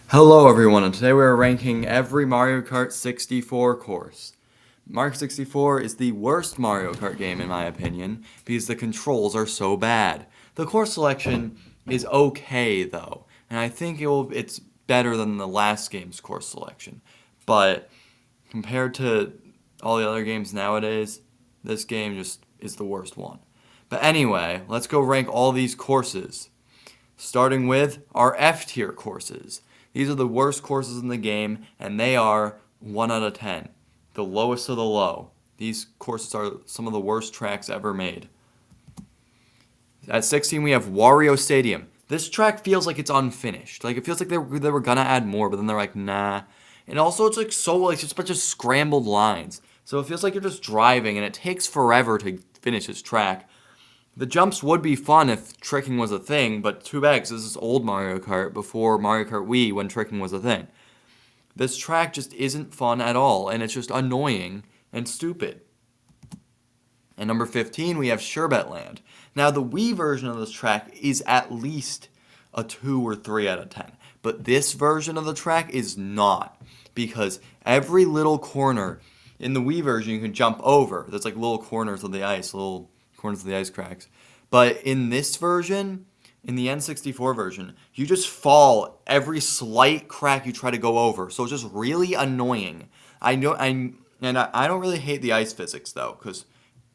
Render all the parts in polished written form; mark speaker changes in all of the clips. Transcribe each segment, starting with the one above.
Speaker 1: Hello everyone, and today we're ranking every Mario Kart 64 course. Mario Kart 64 is the worst Mario Kart game in my opinion, because the controls are so bad. The course selection is okay though, and I think it's better than the last game's course selection. But compared to all the other games nowadays, this game just is the worst one. But anyway, let's go rank all these courses. Starting with our F tier courses. These are the worst courses in the game, and they are 1 out of 10. The lowest of the low. These courses are some of the worst tracks ever made. At 16, we have Wario Stadium. This track feels like it's unfinished. Like, it feels like they were gonna add more, but then they're like, nah. And also, it's like so, like, just a bunch of scrambled lines. So it feels like you're just driving, and it takes forever to finish this track. The jumps would be fun if tricking was a thing, but too bad because this is old Mario Kart before Mario Kart Wii when tricking was a thing. This track just isn't fun at all, and it's just annoying and stupid. And number 15, we have Sherbet Land. Now, the Wii version of this track is at least a 2 or 3 out of 10, but this version of the track is not, because every little corner in the Wii version you can jump over. There's like little corners of the ice, little corners of the ice cracks. But in this version, in the N64 version, you just fall every slight crack you try to go over. So it's just really annoying. I don't really hate the ice physics though, because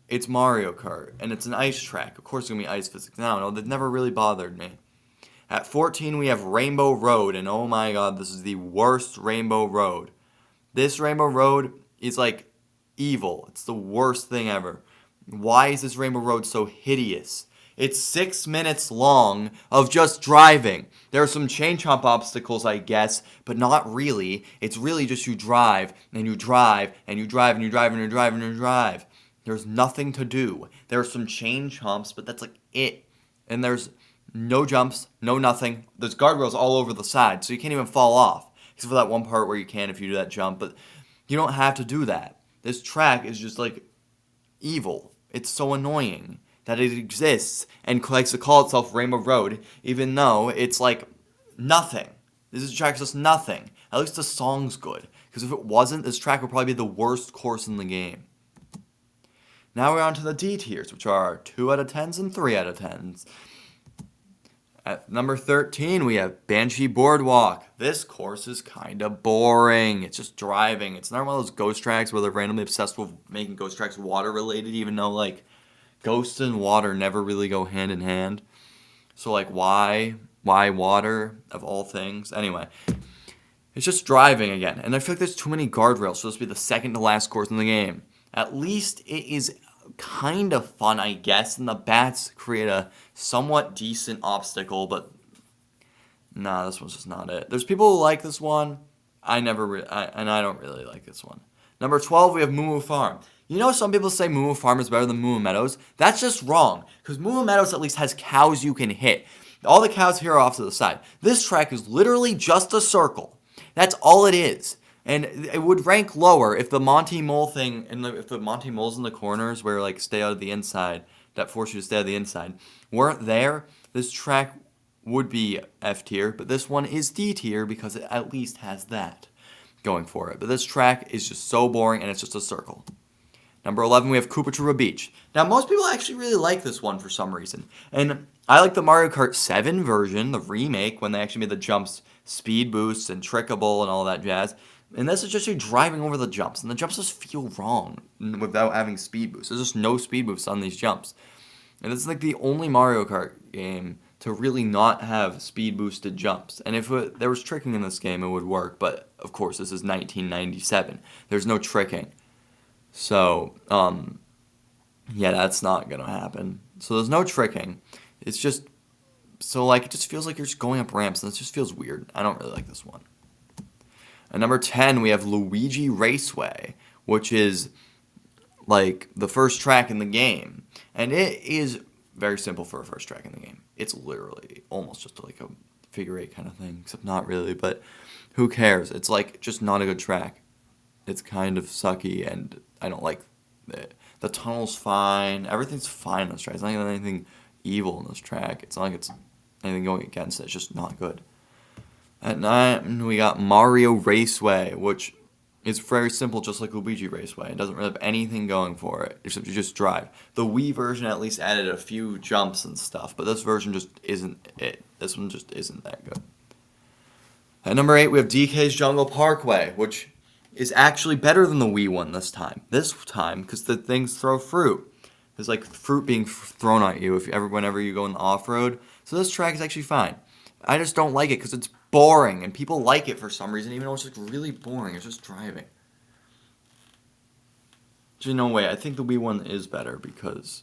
Speaker 1: it's Mario Kart and it's an ice track. Of course, it's gonna be ice physics. No, that never really bothered me. At 14, we have Rainbow Road, and oh my god, this is the worst Rainbow Road. This Rainbow Road is like evil. It's the worst thing ever. Why is this Rainbow Road so hideous? It's 6 minutes long of just driving. There are some chain chomp obstacles, I guess, but not really. It's really just you drive, and you drive, and you drive, and you drive, and you drive, and you drive. There's nothing to do. There are some chain chomps, but that's like it. And there's no jumps, no nothing. There's guardrails all over the side, so you can't even fall off. Except for that one part where you can if you do that jump, but you don't have to do that. This track is just like evil. It's so annoying that it exists and likes to call itself Rainbow Road, even though it's like nothing. This track's just nothing. At least the song's good, because if it wasn't, this track would probably be the worst course in the game. Now we're on to the D tiers, which are 2 out of 10s and 3 out of 10s. At number 13, we have Banshee Boardwalk. This course is kind of boring. It's just driving. It's not one of those ghost tracks where they're randomly obsessed with making ghost tracks water related, even though, like, ghosts and water never really go hand in hand. So, like, why? Why water, of all things? Anyway, it's just driving again. And I feel like there's too many guardrails, so this will be the second to last course in the game. At least it is kind of fun, I guess, and the bats create a somewhat decent obstacle, but nah, this one's just not it. There's people who like this one. I don't really like this one. Number 12, we have Moo Moo Farm. You know, some people say Moo Moo Farm is better than Moo Moo Meadows. That's just wrong, because Moo Moo Meadows at least has cows you can hit. All the cows here are off to the side. This track is literally just a circle. That's all it is. And it would rank lower if the Monty Mole thing, if the Monty Moles in the corners where like stay out of the inside, that force you to stay out of the inside, weren't there. This track would be F tier, but this one is D tier because it at least has that going for it. But this track is just so boring and it's just a circle. Number 11, we have Koopa Troopa Beach. Now, most people actually really like this one for some reason. And I like the Mario Kart 7 version, the remake, when they actually made the jumps speed boosts and trickable and all that jazz. And this is just you driving over the jumps, and the jumps just feel wrong without having speed boosts. There's just no speed boosts on these jumps. And it's like the only Mario Kart game to really not have speed boosted jumps. And if there was tricking in this game, it would work. But, of course, this is 1997. There's no tricking. So, yeah, that's not going to happen. So there's no tricking. It's just, so like, it just feels like you're just going up ramps, and it just feels weird. I don't really like this one. At number 10, we have Luigi Raceway, which is like the first track in the game. And it is very simple for a first track in the game. It's literally almost just like a figure eight kind of thing, except not really, but who cares? It's like just not a good track. It's kind of sucky, and I don't like it. The tunnel's fine. Everything's fine on this track. It's not even anything evil in this track. It's not like it's anything going against it. It's just not good. At 9, we got Mario Raceway, which is very simple, just like Luigi Raceway. It doesn't really have anything going for it, except you just drive. The Wii version at least added a few jumps and stuff, but this version just isn't it. This one just isn't that good. At number 8, we have DK's Jungle Parkway, which is actually better than the Wii one this time. This time, because the things throw fruit. There's like fruit being thrown at you whenever you go in the off-road. So this track is actually fine. I just don't like it because it's boring, and people like it for some reason, even though it's like really boring. It's just driving. Actually, no way. I think the Wii one is better because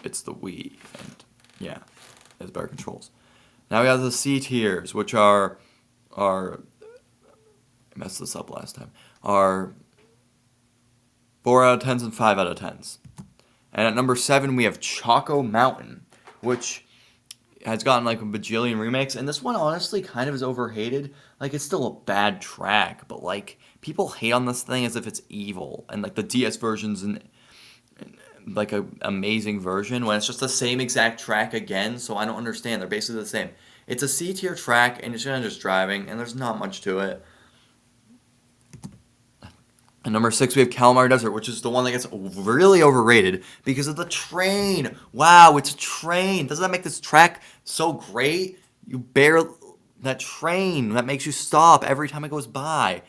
Speaker 1: it's the Wii, and yeah, it has better controls. Now we have the C tiers, which are I messed this up last time. Are 4 out of 10s and 5 out of 10s. And at number 7, we have Choco Mountain, which has gotten like a bajillion remakes. And this one, honestly, kind of is overhated. Like, it's still a bad track, but like, people hate on this thing as if it's evil. And like, the DS version's like an amazing version when it's just the same exact track again. So I don't understand. They're basically the same. It's a C tier track, and it's kind of just driving, and there's not much to it. And number 6, we have Calamari Desert, which is the one that gets really overrated because of the train. Wow, it's a train. Doesn't that make this track so great? That train, that makes you stop every time it goes by.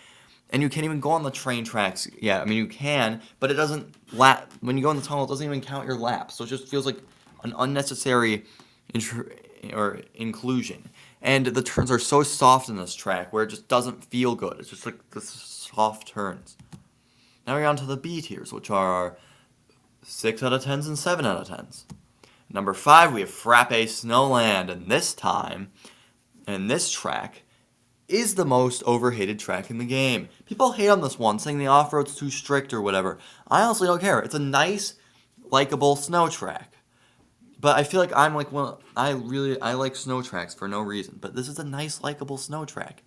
Speaker 1: And you can't even go on the train tracks. Yeah, I mean, you can, but it doesn't when you go in the tunnel, it doesn't even count your laps. So it just feels like an unnecessary inclusion. And the turns are so soft in this track where it just doesn't feel good. It's just like the soft turns. Now we're on to the B tiers, which are our 6 out of 10s and 7 out of 10s. Number 5, we have Frappe Snowland, and this track is the most overhated track in the game. People hate on this one, saying the off-road's too strict or whatever. I honestly don't care. It's a nice, likable snow track. But I feel like I'm like I like snow tracks for no reason. But this is a nice, likable snow track.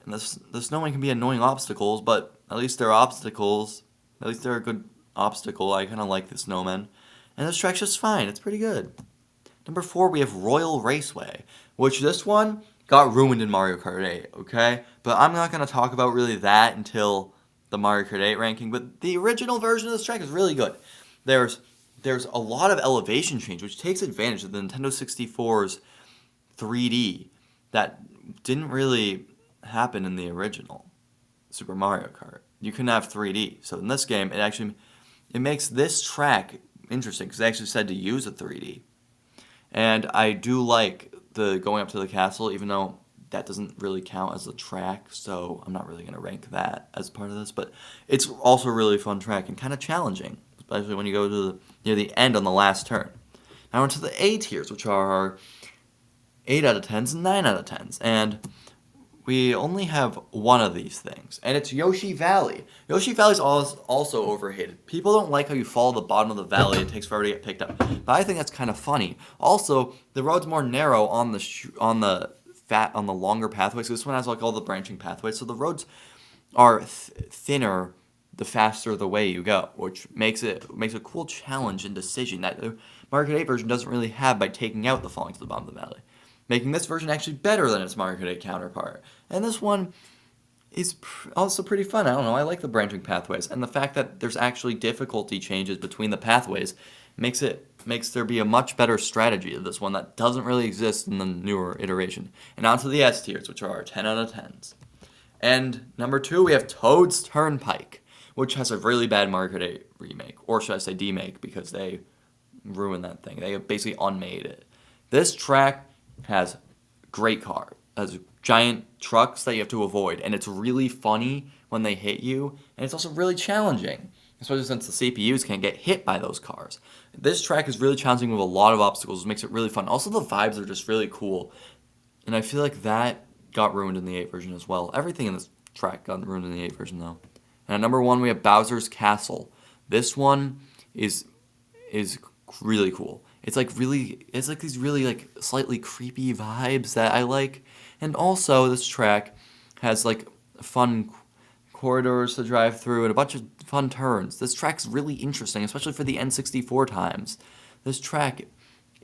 Speaker 1: And the snowman can be annoying obstacles, but at least they're obstacles. At least they're a good obstacle. I kind of like the snowmen. And this track's just fine. It's pretty good. Number 4, we have Royal Raceway, which this one got ruined in Mario Kart 8, okay? But I'm not going to talk about really that until the Mario Kart 8 ranking. But the original version of this track is really good. There's a lot of elevation change, which takes advantage of the Nintendo 64's 3D that didn't really happen in the original Super Mario Kart. You couldn't have 3D. So in this game, it makes this track interesting because they actually said to use a 3D. And I do like the going up to the castle, even though that doesn't really count as a track, so I'm not really going to rank that as part of this. But it's also a really fun track and kind of challenging, especially when you go to near the end on the last turn. Now into the A tiers, which are our 8 out of 10s and 9 out of 10s. And we only have one of these things, and it's Yoshi Valley. Yoshi Valley's also overhated. People don't like how you follow the bottom of the valley. It takes forever to get picked up. But I think that's kind of funny. Also, the road's more narrow on the longer pathways. This one has like all the branching pathways, so the roads are thinner the faster the way you go, which makes a cool challenge and decision that the Mario Kart 8 version doesn't really have by taking out the falling to the bottom of the valley, making this version actually better than its Mario Kart 8 counterpart. And this one is also pretty fun. I don't know, I like the branching pathways, and the fact that there's actually difficulty changes between the pathways makes there be a much better strategy of this one that doesn't really exist in the newer iteration. And on to the S tiers, which are our 10 out of 10s. And number 2, we have Toad's Turnpike, which has a really bad Mario Kart 8 remake, or should I say demake, because they ruined that thing. They basically unmade it. This track has has giant trucks that you have to avoid, and it's really funny when they hit you, and it's also really challenging, especially since the CPUs can't get hit by those cars. This track is really challenging with a lot of obstacles, which makes it really fun. Also, the vibes are just really cool, and I feel like that got ruined in the 8 version as well. Everything in this track got ruined in the 8 version, though. And at number 1, we have Bowser's Castle. This one is really cool. It's like these really like slightly creepy vibes that I like. And also this track has like fun corridors to drive through and a bunch of fun turns. This track's really interesting, especially for the N64 times. This track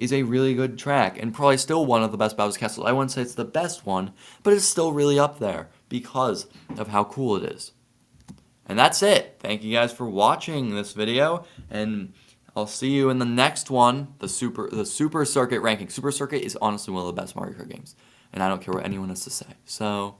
Speaker 1: is a really good track and probably still one of the best Bowser's Castle. I wouldn't say it's the best one, but it's still really up there because of how cool it is. And that's it. Thank you guys for watching this video, and I'll see you in the next one, the Super Circuit ranking. Super Circuit is honestly one of the best Mario Kart games, and I don't care what anyone has to say. So